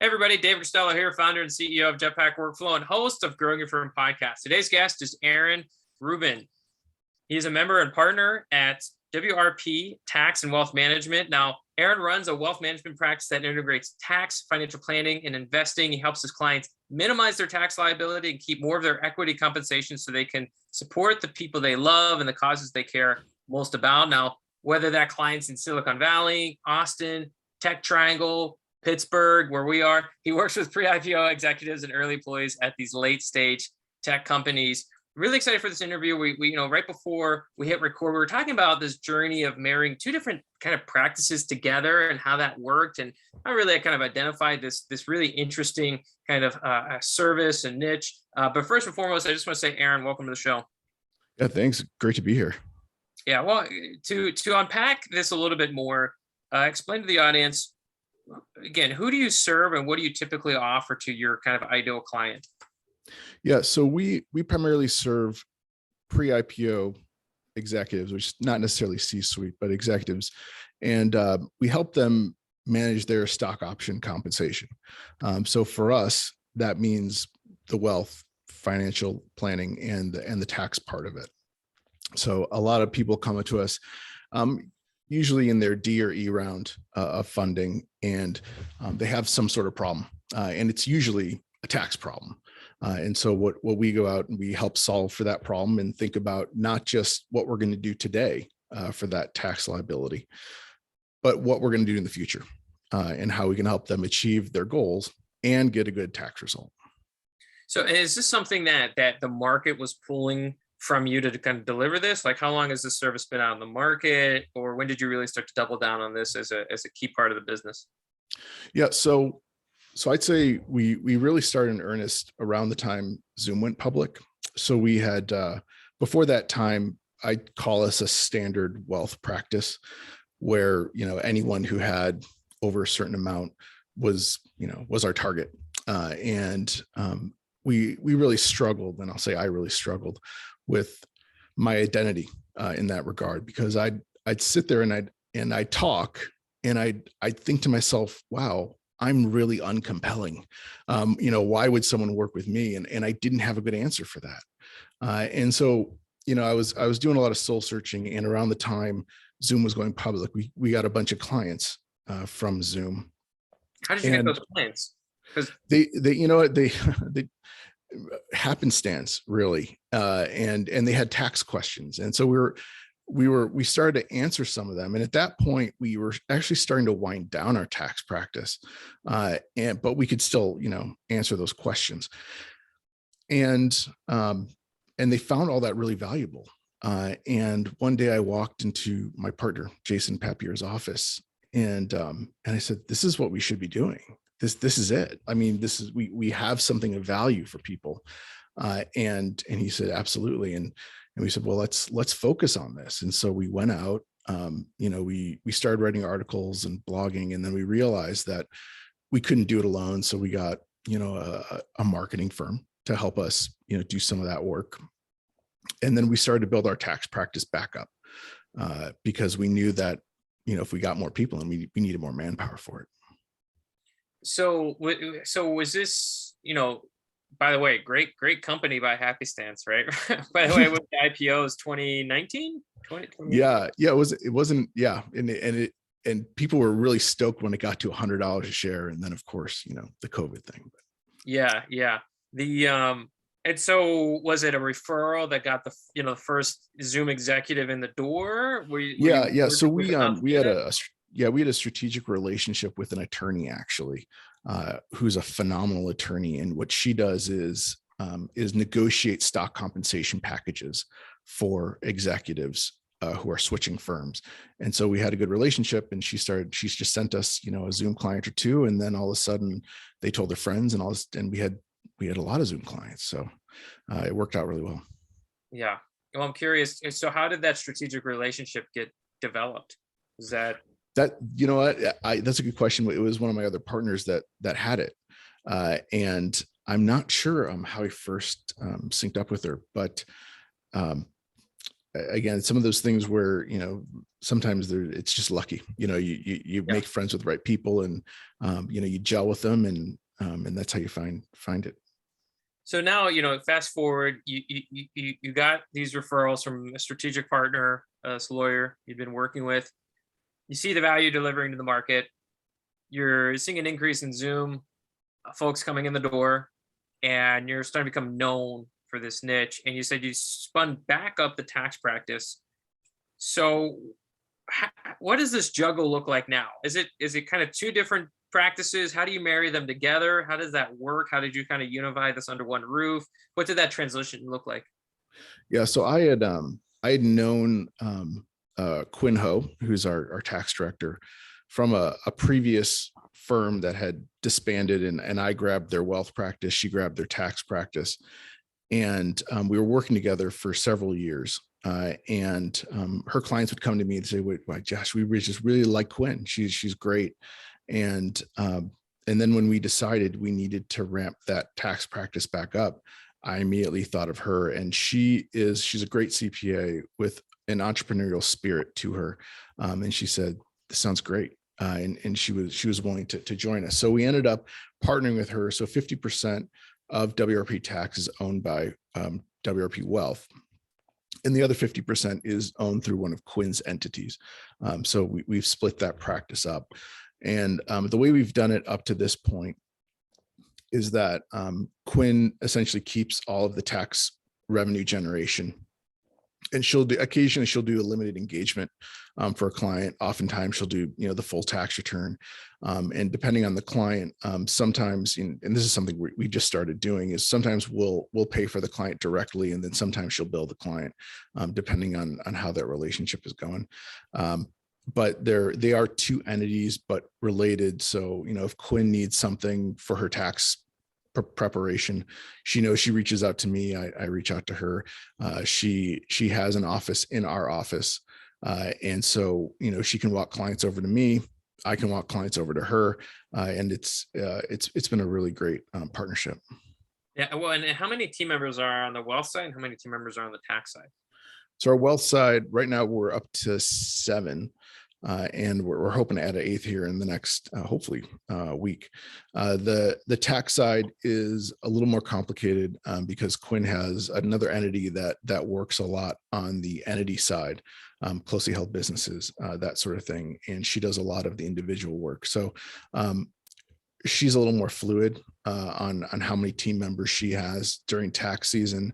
Hey everybody, Dave Costello here, founder and CEO of Jetpack Workflow and host of Growing Your Firm podcast. Today's guest is Aaron Rubin. He's a member and partner at WRP Tax and Wealth Management. Now, Aaron runs a wealth management practice that integrates tax, financial planning, and investing. He helps his clients minimize their tax liability and keep more of their equity compensation so they can support the people they love and the causes they care most about. Now, whether that client's in Silicon Valley, Austin, Tech Triangle, Pittsburgh, where we are, he works with pre-IPO executives and early employees at these late-stage tech companies. Really excited for this interview. We right before we hit record, we were talking about this journey of marrying two different kind of practices together and how that worked, and I really kind of identified this really interesting kind of service and niche. But first and foremost, I just want to say, Aaron, welcome to the show. Yeah, thanks. Great to be here. Yeah, well, to unpack this a little bit more, explain to the audience. Again, who do you serve and what do you typically offer to your kind of ideal client? Yeah, so we primarily serve pre-IPO executives, which is not necessarily C-suite, but executives. And we help them manage their stock option compensation. So for us, that means the wealth, financial planning, and the tax part of it. So a lot of people come to us, usually in their D or E round of funding, and they have some sort of problem, and it's usually a tax problem. And so what we go out and we help solve for that problem and think about not just what we're going to do today for that tax liability, but what we're going to do in the future and how we can help them achieve their goals and get a good tax result. So is this something that the market was pulling from you to kind of deliver this? Like, how long has this service been out in the market, or when did you really start to double down on this as a key part of the business? Yeah, so I'd say we really started in earnest around the time Zoom went public. So we had before that time, I'd call us a standard wealth practice, where anyone who had over a certain amount was our target, and we really struggled, and I'll say I really struggled with my identity in that regard, because I'd sit there and I'd talk and I'd think to myself, wow, I'm really uncompelling. Why would someone work with me? And I didn't have a good answer for that. And so, I was doing a lot of soul searching, and around the time Zoom was going public, we got a bunch of clients from Zoom. How did you get those clients? Because they happenstance, really, and they had tax questions, and so we started to answer some of them, and at that point we were actually starting to wind down our tax practice, but we could still answer those questions, and they found all that really valuable. And one day I walked into my partner Jason Papier's office, and I said, "This is what we should be doing. This is it. I mean, we have something of value for people." And he said, "Absolutely." And we said, "Well, let's focus on this." And so we went out, we started writing articles and blogging, and then we realized that we couldn't do it alone. So we got, a marketing firm to help us, do some of that work. And then we started to build our tax practice back up, because we knew that, if we got more people, and we needed more manpower for it. So was this, by the way, great company by Happy Stance, right? By the way, with the IPOs 2019, 2020. Yeah, it wasn't. Yeah, and people were really stoked when it got to $100 a share, and then of course, the COVID thing. Yeah. And so was it a referral that got the first Zoom executive in the door? Yeah. So we had a strategic relationship with an attorney, actually, who's a phenomenal attorney. And what she does is negotiate stock compensation packages for executives who are switching firms. And so we had a good relationship, and she's just sent us, a Zoom client or two. And then all of a sudden they told their friends, and we had a lot of Zoom clients. So it worked out really well. Yeah. Well, I'm curious. So how did that strategic relationship get developed? Is that that's a good question. It was one of my other partners that had it, and I'm not sure how I first synced up with her, but again, some of those things where, sometimes it's just lucky, you Yeah. make friends with the right people, and, you gel with them, and that's how you find it. So now, fast forward, you got these referrals from a strategic partner, this lawyer you've been working with. You see the value delivering to the market. You're seeing an increase in Zoom folks coming in the door, and you're starting to become known for this niche. And you said you spun back up the tax practice. So, what does this juggle look like now? Is it kind of two different practices? How do you marry them together? How does that work? How did you kind of unify this under one roof? What did that transition look like? Yeah. So I had known, Quinn Ho, who's our tax director, from a previous firm that had disbanded, and I grabbed their wealth practice. She grabbed their tax practice. And we were working together for several years. And her clients would come to me and say, "Wait, Josh, we just really like Quinn. She's great." And then when we decided we needed to ramp that tax practice back up, I immediately thought of her. And she's a great CPA with an entrepreneurial spirit to her. And she said, "This sounds great." And she was willing to join us. So we ended up partnering with her. So 50% of WRP Tax is owned by WRP Wealth, and the other 50% is owned through one of Quinn's entities. So we've split that practice up. And the way we've done it up to this point is that Quinn essentially keeps all of the tax revenue generation, and occasionally she'll do a limited engagement for a client. Oftentimes she'll do, the full tax return. And depending on the client, sometimes, and this is something we just started doing, is sometimes we'll pay for the client directly, and then sometimes she'll bill the client, depending on how that relationship is going. But they are two entities, but related. So, if Quinn needs something for her tax preparation, she knows, she reaches out to me, I reach out to her. She has an office in our office. And so, she can walk clients over to me, I can walk clients over to her. And it's been a really great partnership. Yeah. Well, and how many team members are on the wealth side, and how many team members are on the tax side? So our wealth side right now, we're up to 7. And we're hoping to add an 8th here in the next, hopefully, week. The tax side is a little more complicated, because Quinn has another entity that works a lot on the entity side, closely held businesses, that sort of thing, and she does a lot of the individual work. So she's a little more fluid on how many team members she has during tax season.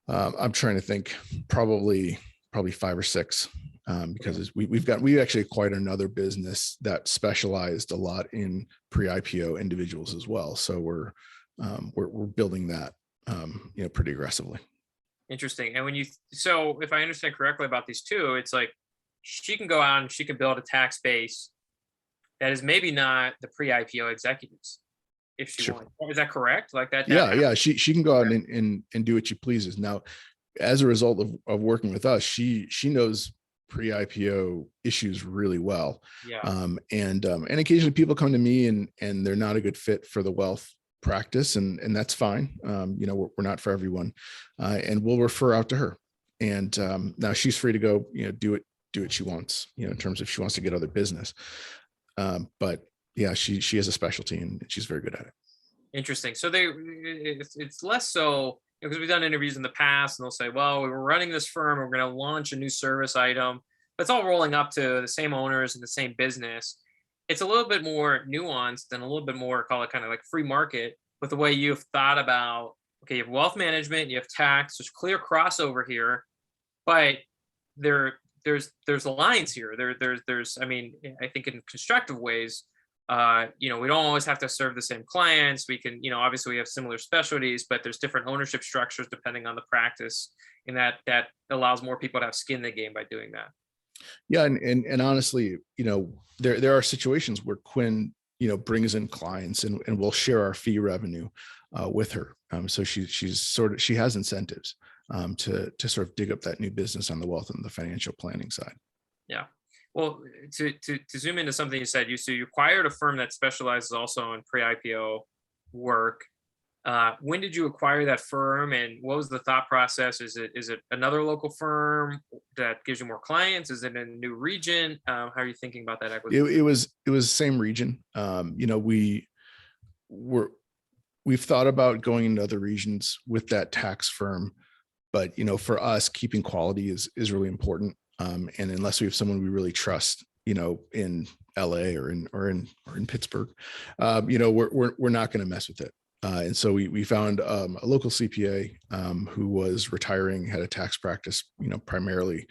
I'm trying to think, probably 5 or 6. Because we actually acquired another business that specialized a lot in pre-IPO individuals as well. So we're building that, pretty aggressively. Interesting. And so if I understand correctly about these two, it's like she can go out and she can build a tax base that is maybe not the pre-IPO executives, if she Sure. wants. Is that correct? Like that? Yeah. She can go out and do what she pleases. Now, as a result of working with us, she knows pre-IPO issues really well. Yeah. And occasionally people come to me and they're not a good fit for the wealth practice, and that's fine. We're not for everyone, and we'll refer out to her. And now she's free to go, do what she wants, in terms of if she wants to get other business. But yeah, she has a specialty and she's very good at it. Interesting. So it's less so, because we've done interviews in the past and they'll say, well, we were running this firm, we're going to launch a new service item, but it's all rolling up to the same owners and the same business. It's a little bit more nuanced and a little bit more, call it kind of like free market, with the way you've thought about, okay, you have wealth management, you have tax, there's clear crossover here, but there's lines here. There's, I mean, I think in constructive ways, we don't always have to serve the same clients. We can, obviously we have similar specialties, but there's different ownership structures depending on the practice, and that allows more people to have skin in the game by doing that. Yeah. And honestly, there are situations where Quinn, brings in clients and we'll share our fee revenue with her. So she has incentives to sort of dig up that new business on the wealth and the financial planning side. Yeah. Well, to zoom into something you said, you acquired a firm that specializes also in pre-IPO work. When did you acquire that firm, and what was the thought process? Is it another local firm that gives you more clients? Is it in a new region? How are you thinking about that It, acquisition? it was it was the same region. Were we've thought about going into other regions with that tax firm, but for us, keeping quality is really important. And unless we have someone we really trust, in LA or in Pittsburgh, we're not going to mess with it. And so we found a local CPA who was retiring, had a tax practice, primarily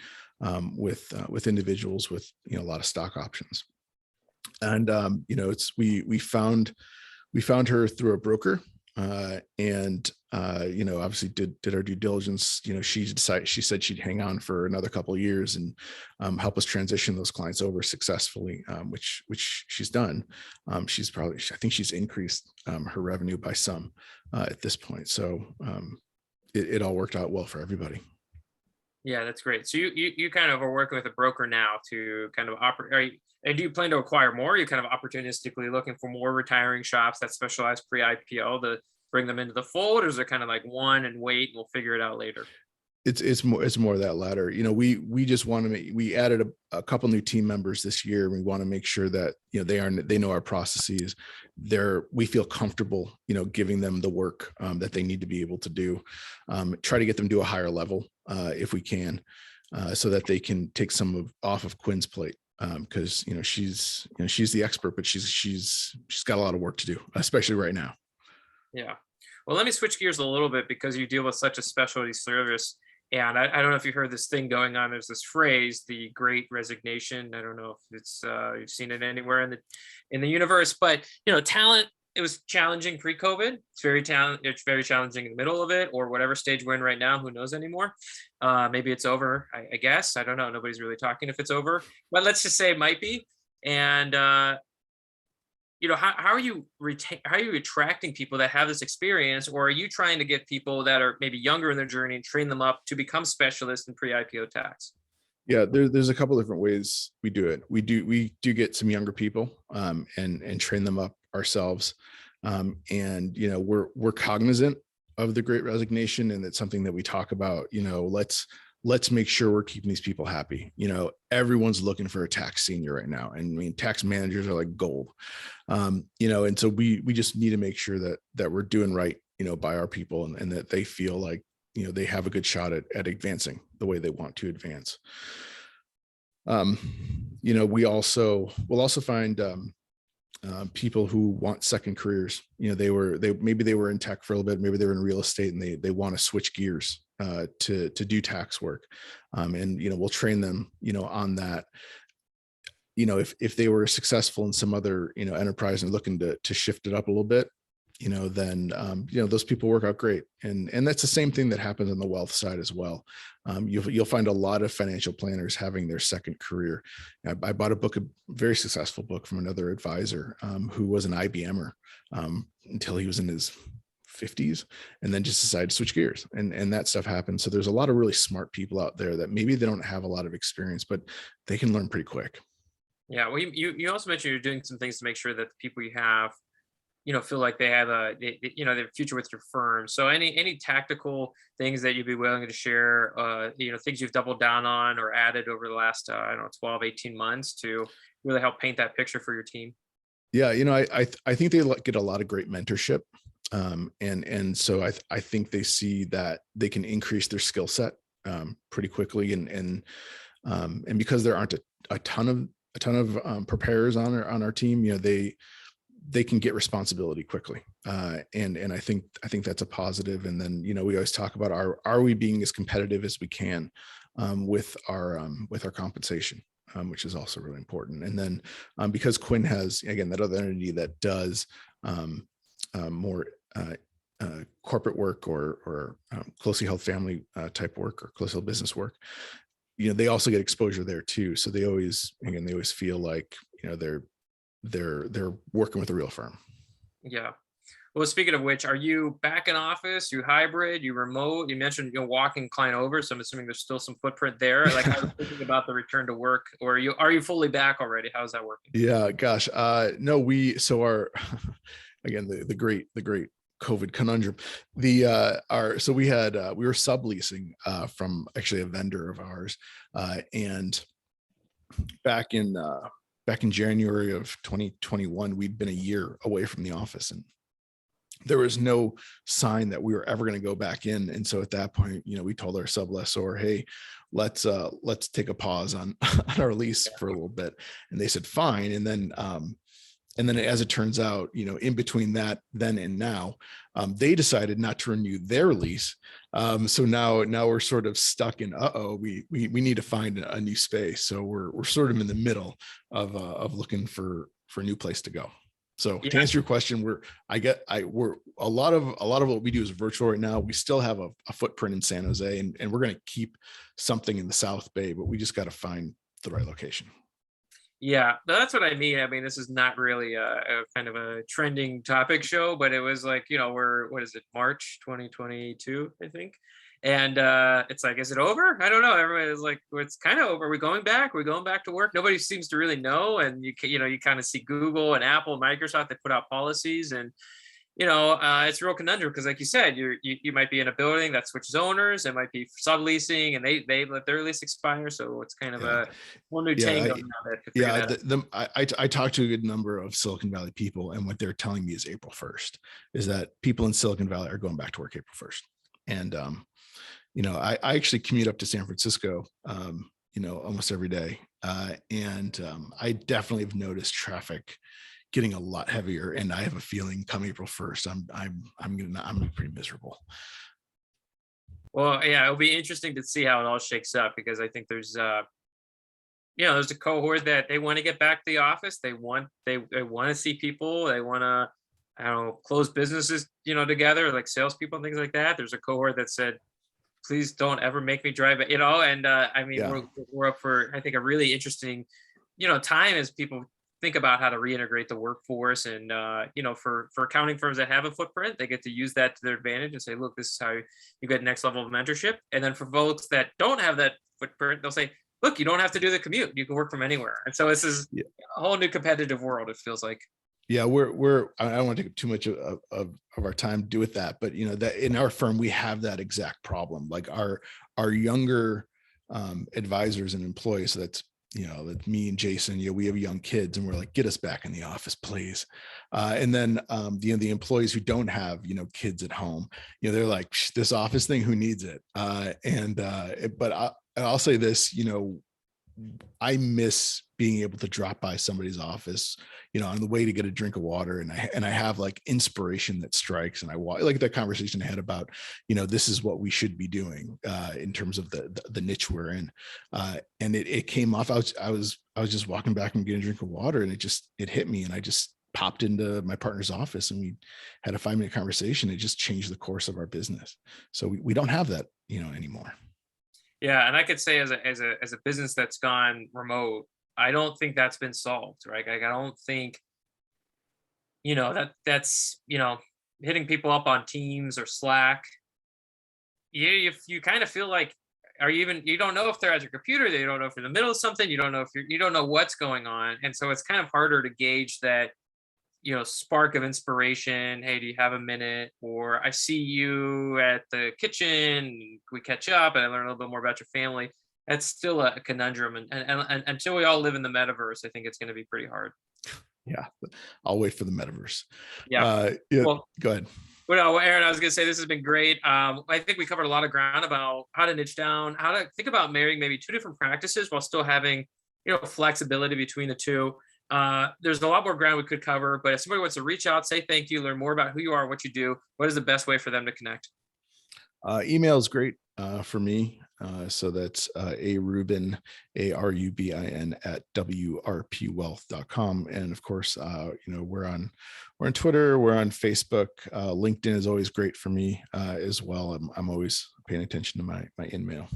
with individuals with a lot of stock options. And it's we found her through a broker, and obviously did our due diligence. She said she'd hang on for another couple of years and help us transition those clients over successfully, which she's done. I think she's increased her revenue by some at this point. So it all worked out well for everybody. Yeah, that's great. So you kind of are working with a broker now to kind of operate. And do you plan to acquire more? Are you kind of opportunistically looking for more retiring shops that specialize pre-IPO to bring them into the fold, or is it kind of like one and wait and we'll figure it out later? It's more of that latter. We just want to we added a couple new team members this year. We want to make sure that they know our processes. We feel comfortable giving them the work that they need to be able to do. Try to get them to a higher level if we can, so that they can take some off of Quinn's plate, because she's the expert, but she's got a lot of work to do, especially right now. Yeah. Well, let me switch gears a little bit because you deal with such a specialty service. And I don't know if you heard this thing going on. There's this phrase, the Great Resignation. I don't know if it's you've seen it anywhere in the universe, but talent. It was challenging pre-COVID. It's very challenging in the middle of it, or whatever stage we're in right now. Who knows anymore? Maybe it's over. I guess I don't know. Nobody's really talking if it's over, but let's just say it might be. And how are you attracting people that have this experience, or are you trying to get people that are maybe younger in their journey and train them up to become specialists in pre-IPO tax? Yeah, there's a couple different ways we do it. We do get some younger people, and train them up ourselves. And we're cognizant of the Great Resignation, and it's something that we talk about. Let's make sure we're keeping these people happy. Everyone's looking for a tax senior right now. And I mean, tax managers are like gold. And so we just need to make sure that we're doing right, by our people, and that they feel like, they have a good shot at advancing the way they want to advance. We'll also find people who want second careers. Maybe they were in tech for a little bit, maybe they were in real estate, and they want to switch gears to do tax work. And we'll train them on that. If they were successful in some other enterprise and looking to shift it up a little bit, then those people work out great. And that's the same thing that happens on the wealth side as well. You'll find a lot of financial planners having their second career. I bought a very successful book from another advisor who was an IBMer until he was in his 50s, and then just decided to switch gears, and that stuff happens. So there's a lot of really smart people out there that maybe they don't have a lot of experience, but they can learn pretty quick. Yeah. Well, you also mentioned you're doing some things to make sure that the people you have feel like they have their future with your firm. So any tactical things that you'd be willing to share, things you've doubled down on or added over the last, 12, 18 months to really help paint that picture for your team? Yeah. I think they get a lot of great mentorship. And so I think they see that they can increase their skill set pretty quickly. And because there aren't a ton of preparers on our team, they can get responsibility quickly. And I think that's a positive. And then, we always talk about, are we being as competitive as we can with our compensation, which is also really important. And then because Quinn has, again, that other entity that does more corporate work or closely held family type work or closely held business work, they also get exposure there too. So they always feel like, they're working with a real firm. Yeah. Well, speaking of which, are you back in office? You hybrid? You remote? You mentioned walking client over, so I'm assuming there's still some footprint there. Like, I was thinking about the return to work, or are you fully back already? How's that working? Yeah, gosh, no, so our again the great COVID conundrum. So we were subleasing from actually a vendor of ours, and back in January of 2021, we'd been a year away from the office, and there was no sign that we were ever going to go back in. And so at that point, we told our sublessor, hey, let's take a pause on our lease for a little bit. And they said, fine. And then as it turns out, in between that then and now, they decided not to renew their lease. So now we're sort of stuck in, we need to find a new space. So we're sort of in the middle of looking for a new place to go. So to answer your question, we're a lot of what we do is virtual right now. We still have a footprint in San Jose, and we're going to keep something in the South Bay, but we just got to find the right location. Yeah, that's what I mean. I mean, this is not really a kind of a trending topic show, but it was like, what is it, March 2022, I think. And it's like, is it over? I don't know. Everybody is like, well, it's kind of over. Are we going back? Are we going back to work? Nobody seems to really know. And you kind of see Google and Apple, Microsoft, they put out policies, and it's a real conundrum because, like you said, you might be in a building that switches owners. It might be subleasing, and they let their lease expire. So it's kind of a whole new tango. I talked to a good number of Silicon Valley people, and what they're telling me is April 1st is that people in Silicon Valley are going back to work April 1st. And I actually commute up to San Francisco, almost every day, and I definitely have noticed traffic getting a lot heavier, and I have a feeling come April 1st, I'm gonna be pretty miserable. Well, yeah, it'll be interesting to see how it all shakes up, because I think there's there's a cohort that they want to get back to the office. They want to see people. They want to, I don't know, close businesses, together, like salespeople and things like that. There's a cohort that said, please don't ever make me drive it, and I mean, we're up for, I think, a really interesting, time as people think about how to reintegrate the workforce. And for accounting firms that have a footprint, they get to use that to their advantage and say, look, this is how you get next level of mentorship. And then for folks that don't have that footprint, they'll say, look, you don't have to do the commute, you can work from anywhere. And so this is a whole new competitive world, it feels like. Yeah, I don't want to take up too much of our time to do with that, but that in our firm we have that exact problem. Like our younger advisors and employees, so that's like me and Jason, we have young kids, and we're like, get us back in the office, please. And then the employees who don't have kids at home, they're like, this office thing, who needs it? But I'll say this, I miss being able to drop by somebody's office, on the way to get a drink of water. And I have like inspiration that strikes, and I like that conversation I had about, this is what we should be doing in terms of the niche we're in. And it came off. I was just walking back and getting a drink of water, and it hit me, and I just popped into my partner's office, and we had a 5-minute conversation. It just changed the course of our business. So we don't have that, anymore. Yeah. And I could say as a business that's gone remote, I don't think that's been solved, right? Like, I don't think, that's, hitting people up on Teams or Slack. You kind of feel like, you don't know if they're at your computer, you don't know if you're in the middle of something, you don't know if you don't know what's going on. And so it's kind of harder to gauge that, spark of inspiration. Hey, do you have a minute? Or I see you at the kitchen, we catch up and I learn a little bit more about your family. That's still a conundrum. And until we all live in the metaverse, I think it's going to be pretty hard. Yeah. I'll wait for the metaverse. Yeah. Well, go ahead. Well, Aaron, I was going to say, this has been great. I think we covered a lot of ground about how to niche down, how to think about marrying maybe two different practices while still having, flexibility between the two. There's a lot more ground we could cover, but if somebody wants to reach out, say thank you, learn more about who you are, what you do, what is the best way for them to connect? Email is great for me. So that's Rubin, ARUBIN at WRPwealth.com. And of course, we're on Twitter, we're on Facebook. LinkedIn is always great for me as well. I'm always paying attention to my in-mail.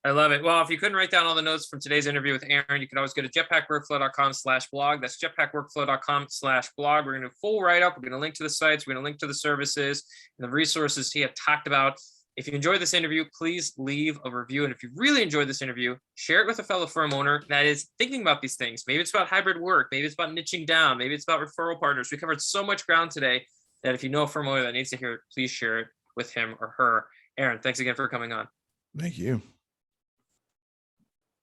I love it. Well, if you couldn't write down all the notes from today's interview with Aaron, you can always go to jetpackworkflow.com/blog. That's jetpackworkflow.com/blog. We're going to do a full write-up. We're going to link to the sites. We're going to link to the services and the resources he had talked about. If you enjoyed this interview, please leave a review. And if you really enjoyed this interview, share it with a fellow firm owner that is thinking about these things. Maybe it's about hybrid work. Maybe it's about niching down. Maybe it's about referral partners. We covered so much ground today. that if you know a firm owner that needs to hear it, please share it with him or her. Aaron, thanks again for coming on. Thank you.